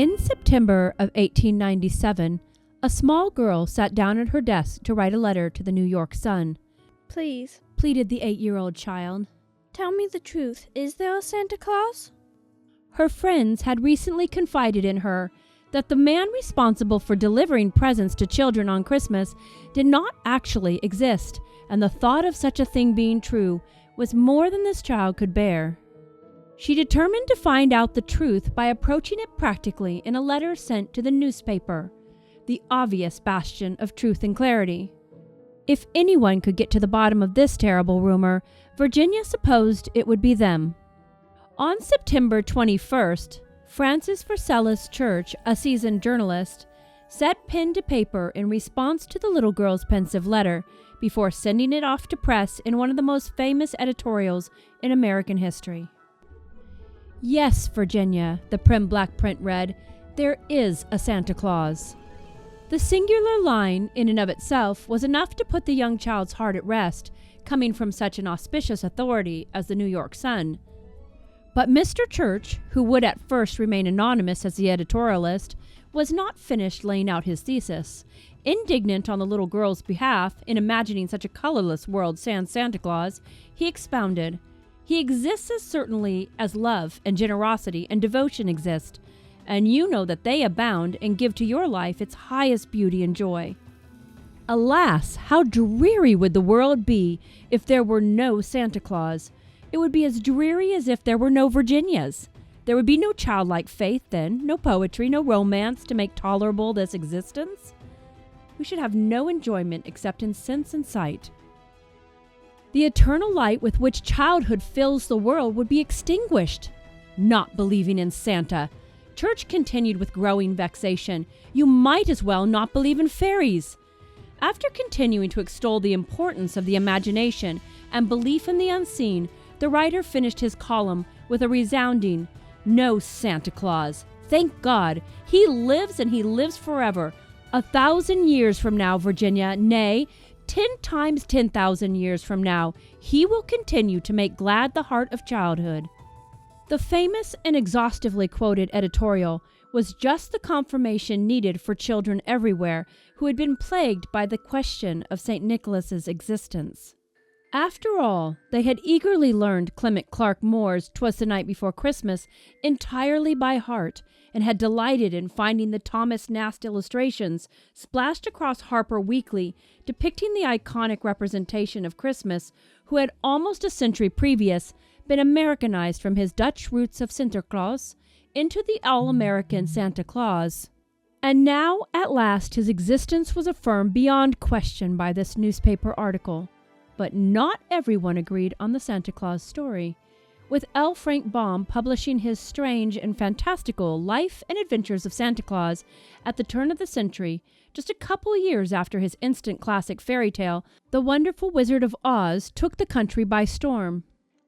In September of 1897, a small girl sat down at her desk to write a letter to the New York Sun. Please, Pleaded the 8-year-old child. tell me the truth. Is there a Santa Claus? Her friends had recently confided in her that the man responsible for delivering presents to children on Christmas did not actually exist, and the thought of such a thing being true was more than this child could bear. She determined to find out the truth by approaching it practically in a letter sent to the newspaper, the obvious bastion of truth and clarity. If anyone could get to the bottom of this terrible rumor, Virginia supposed it would be them. On September 21st, Francis Pharcellus Church, a seasoned journalist, set pen to paper in response to the little girl's pensive letter before sending it off to press in one of the most famous editorials in American history. "Yes, Virginia," the prim black print read, "there is a Santa Claus." The singular line, in and of itself, was enough to put the young child's heart at rest, coming from such an auspicious authority as the New York Sun. But Mr. Church, who would at first remain anonymous as the editorialist, was not finished laying out his thesis. Indignant on the little girl's behalf, in imagining such a colorless world sans Santa Claus, he expounded, "He exists as certainly as love and generosity and devotion exist, and you know that they abound and give to your life its highest beauty and joy. Alas, how dreary would the world be if there were no Santa Claus! It would be as dreary as if there were no Virginias. There would be no childlike faith then, no poetry, no romance to make tolerable this existence. We should have no enjoyment except in sense and sight. The eternal light with which childhood fills the world would be extinguished. Not believing in Santa." Church continued with growing vexation, "You might as well not believe in fairies." After continuing to extol the importance of the imagination and belief in the unseen, the writer finished his column with a resounding, "No Santa Claus. Thank God. He lives and he lives forever. 1,000 years from now, Virginia, nay, 10 times 10,000 years from now, he will continue to make glad the heart of childhood." The famous and exhaustively quoted editorial was just the confirmation needed for children everywhere who had been plagued by the question of St. Nicholas's existence. After all, they had eagerly learned Clement Clarke Moore's "'Twas the Night Before Christmas" entirely by heart, and had delighted in finding the Thomas Nast illustrations splashed across Harper Weekly depicting the iconic representation of Christmas, who had almost a century previous been Americanized from his Dutch roots of Sinterklaas into the all-American Santa Claus. And now, at last, his existence was affirmed beyond question by this newspaper article. But not everyone agreed on the Santa Claus story, with L. Frank Baum publishing his strange and fantastical Life and Adventures of Santa Claus at the turn of the century, just a couple years after his instant classic fairy tale, The Wonderful Wizard of Oz, took the country by storm.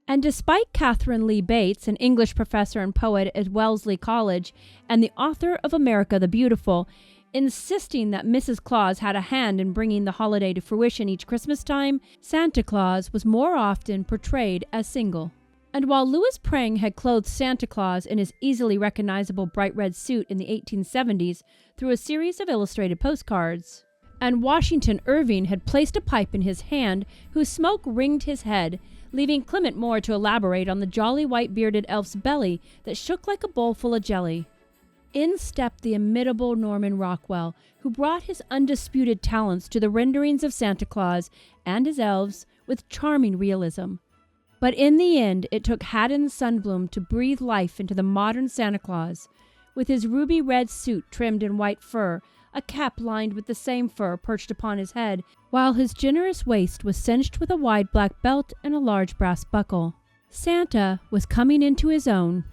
And despite Catherine Lee Bates, an English professor and poet at Wellesley College and the author of America the Beautiful, insisting that Mrs. Claus had a hand in bringing the holiday to fruition each Christmas time, Santa Claus was more often portrayed as single. And while Louis Prang had clothed Santa Claus in his easily recognizable bright red suit in the 1870s through a series of illustrated postcards, and Washington Irving had placed a pipe in his hand whose smoke ringed his head, leaving Clement Moore to elaborate on the jolly white-bearded elf's belly that shook like a bowl full of jelly. In stepped the imitable Norman Rockwell, who brought his undisputed talents to the renderings of Santa Claus and his elves with charming realism. But in the end, it took Haddon Sundblom to breathe life into the modern Santa Claus, with his ruby red suit trimmed in white fur, a cap lined with the same fur perched upon his head, while his generous waist was cinched with a wide black belt and a large brass buckle. Santa was coming into his own.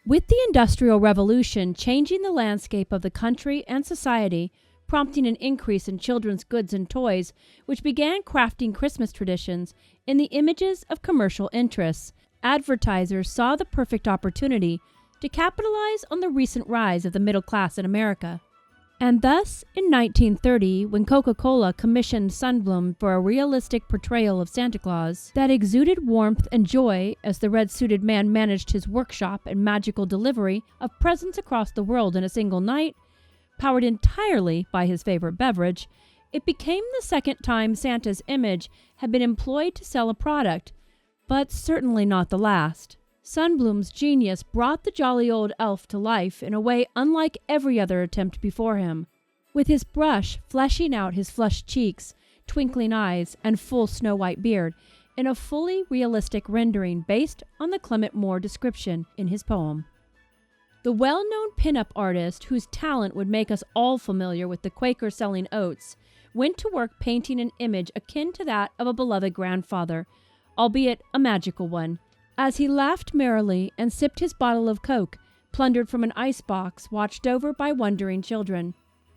With the Industrial Revolution changing the landscape of the country and society, prompting an increase in children's goods and toys, which began crafting Christmas traditions in the images of commercial interests, advertisers saw the perfect opportunity to capitalize on the recent rise of the middle class in America. And thus, in 1930, when Coca-Cola commissioned Sundblom for a realistic portrayal of Santa Claus that exuded warmth and joy as the red-suited man managed his workshop and magical delivery of presents across the world in a single night, powered entirely by his favorite beverage, it became the second time Santa's image had been employed to sell a product, but certainly not the last. Sundblom's genius brought the jolly old elf to life in a way unlike every other attempt before him, with his brush fleshing out his flushed cheeks, twinkling eyes, and full snow-white beard in a fully realistic rendering based on the Clement Moore description in his poem. The well-known pin-up artist, whose talent would make us all familiar with the Quaker selling oats, went to work painting an image akin to that of a beloved grandfather, albeit a magical one, as he laughed merrily and sipped his bottle of Coke, plundered from an icebox watched over by wondering children.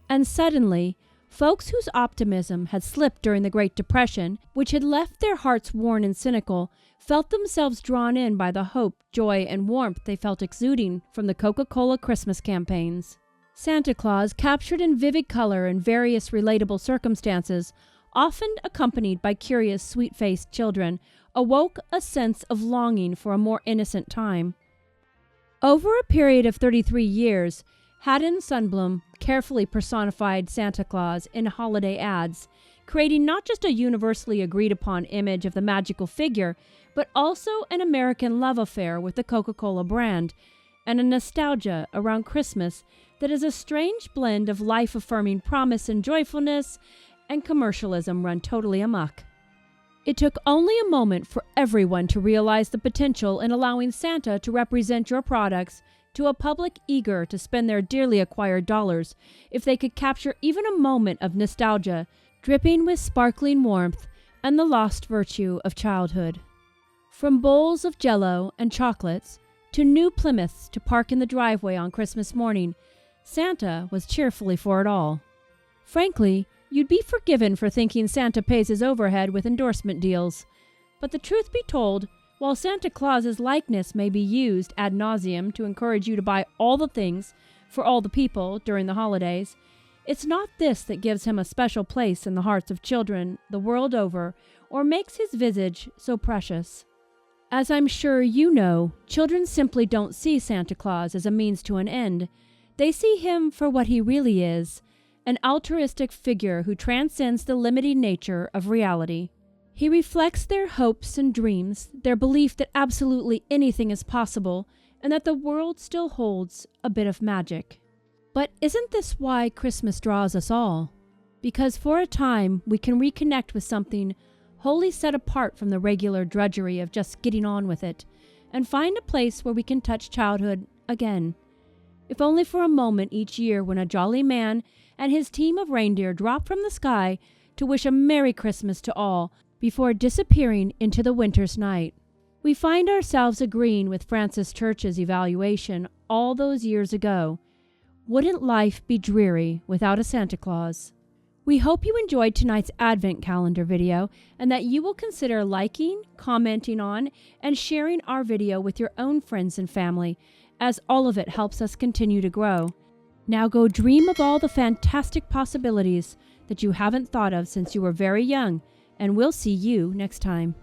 And suddenly, folks whose optimism had slipped during the Great Depression, which had left their hearts worn and cynical, felt themselves drawn in by the hope, joy, and warmth they felt exuding from the Coca-Cola Christmas campaigns. Santa Claus, captured in vivid color and various relatable circumstances, often accompanied by curious, sweet-faced children, awoke a sense of longing for a more innocent time. Over a period of 33 years, Haddon Sundblom carefully personified Santa Claus in holiday ads, creating not just a universally agreed-upon image of the magical figure, but also an American love affair with the Coca-Cola brand, and a nostalgia around Christmas that is a strange blend of life-affirming promise and joyfulness and commercialism run totally amok. It took only a moment for everyone to realize the potential in allowing Santa to represent your products to a public eager to spend their dearly acquired dollars if they could capture even a moment of nostalgia, dripping with sparkling warmth and the lost virtue of childhood. From bowls of Jell-O and chocolates to new Plymouths to park in the driveway on Christmas morning, Santa was cheerfully for it all. Frankly, you'd be forgiven for thinking Santa pays his overhead with endorsement deals. But the truth be told, while Santa Claus's likeness may be used ad nauseum to encourage you to buy all the things for all the people during the holidays, it's not this that gives him a special place in the hearts of children the world over or makes his visage so precious. As I'm sure you know, children simply don't see Santa Claus as a means to an end. They see him for what he really is, an altruistic figure who transcends the limiting nature of reality. He reflects their hopes and dreams, their belief that absolutely anything is possible, and that the world still holds a bit of magic. But isn't this why Christmas draws us all? Because for a time we can reconnect with something wholly set apart from the regular drudgery of just getting on with it, and find a place where we can touch childhood again. If only for a moment each year when a jolly man and his team of reindeer drop from the sky to wish a Merry Christmas to all before disappearing into the winter's night. We find ourselves agreeing with Francis Church's evaluation all those years ago. Wouldn't life be dreary without a Santa Claus? We hope you enjoyed tonight's Advent calendar video and that you will consider liking, commenting on, and sharing our video with your own friends and family, as all of it helps us continue to grow. Now go dream of all the fantastic possibilities that you haven't thought of since you were very young, and we'll see you next time.